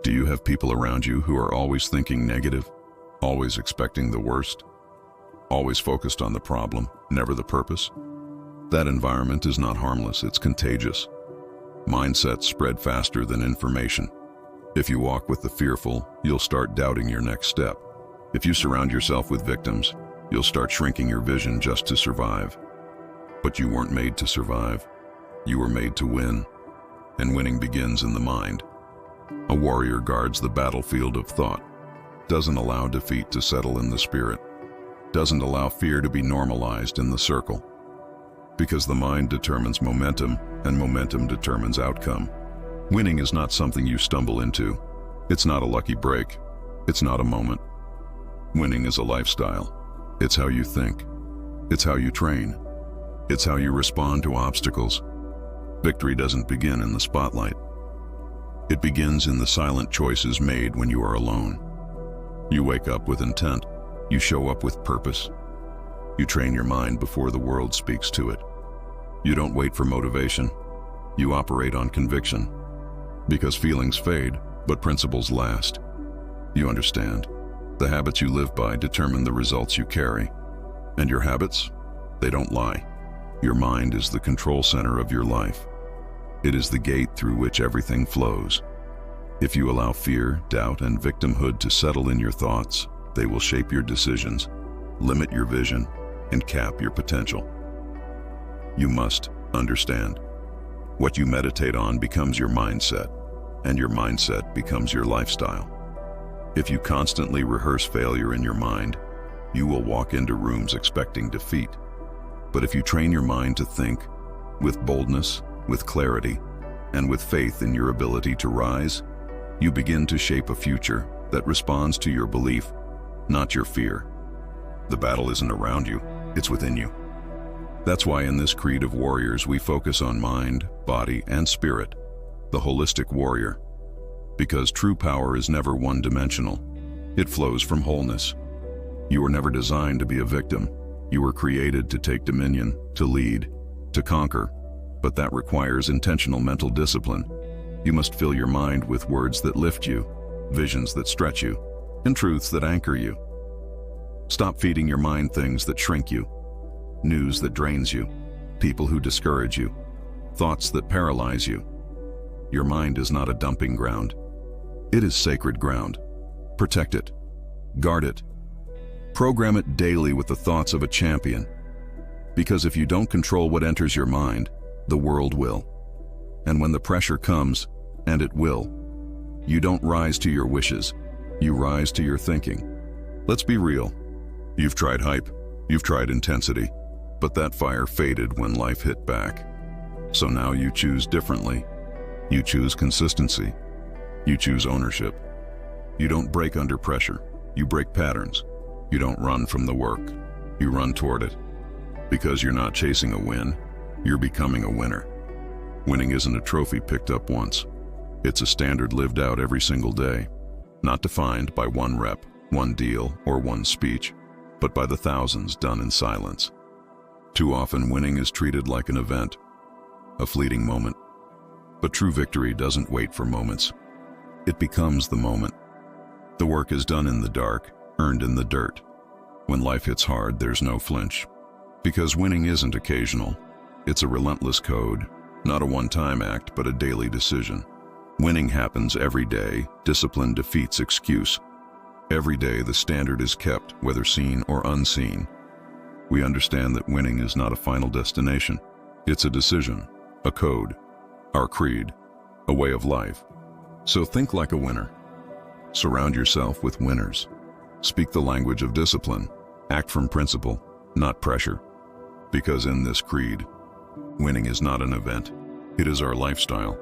Do you have people around you who are always thinking negative, always expecting the worst, always focused on the problem, never the purpose? That environment is not harmless, it's contagious. Mindsets spread faster than information. If you walk with the fearful, you'll start doubting your next step. If you surround yourself with victims, you'll start shrinking your vision just to survive. But you weren't made to survive. You were made to win. And winning begins in the mind. A warrior guards the battlefield of thought, doesn't allow defeat to settle in the spirit, doesn't allow fear to be normalized in the circle. Because the mind determines momentum, and momentum determines outcome. Winning is not something you stumble into. It's not a lucky break. It's not a moment. Winning is a lifestyle. It's how you think. It's how you train. It's how you respond to obstacles. Victory doesn't begin in the spotlight. It begins in the silent choices made when you are alone. You wake up with intent. You show up with purpose. You train your mind before the world speaks to it. You don't wait for motivation. You operate on conviction. Because feelings fade, but principles last. You understand. The habits you live by determine the results you carry. And your habits? They don't lie. Your mind is the control center of your life. It is the gate through which everything flows. If you allow fear, doubt, and victimhood to settle in your thoughts, they will shape your decisions, limit your vision, and cap your potential. You must understand. What you meditate on becomes your mindset, and your mindset becomes your lifestyle. If you constantly rehearse failure in your mind, you will walk into rooms expecting defeat. But if you train your mind to think with boldness, with clarity, and with faith in your ability to rise, you begin to shape a future that responds to your belief, not your fear. The battle isn't around you, it's within you. That's why in this creed of warriors we focus on mind, body, and spirit, the holistic warrior. Because true power is never one-dimensional. It flows from wholeness. You were never designed to be a victim. You were created to take dominion, to lead, to conquer. But that requires intentional mental discipline. You must fill your mind with words that lift you, visions that stretch you, and truths that anchor you. Stop feeding your mind things that shrink you, news that drains you, people who discourage you, thoughts that paralyze you. Your mind is not a dumping ground. It is sacred ground. Protect it. Guard it. Program it daily with the thoughts of a champion. Because if you don't control what enters your mind, the world will. And when the pressure comes, and it will, you don't rise to your wishes, you rise to your thinking. Let's be real. You've tried hype, you've tried intensity, but that fire faded when life hit back. So now you choose differently. You choose consistency. You choose ownership. You don't break under pressure, you break patterns. You don't run from the work, you run toward it. Because you're not chasing a win, you're becoming a winner. Winning isn't a trophy picked up once. It's a standard lived out every single day, not defined by one rep, one deal, or one speech, but by the thousands done in silence. Too often winning is treated like an event, a fleeting moment. But true victory doesn't wait for moments. It becomes the moment. The work is done in the dark, earned in the dirt. When life hits hard, there's no flinch. Because winning isn't occasional. It's a relentless code, not a one-time act, but a daily decision. Winning happens every day. Discipline defeats excuse. Every day the standard is kept, whether seen or unseen. We understand that winning is not a final destination. It's a decision, a code, our creed, a way of life. So think like a winner. Surround yourself with winners. Speak the language of discipline. Act from principle, not pressure. Because in this creed, winning is not an event, it is our lifestyle.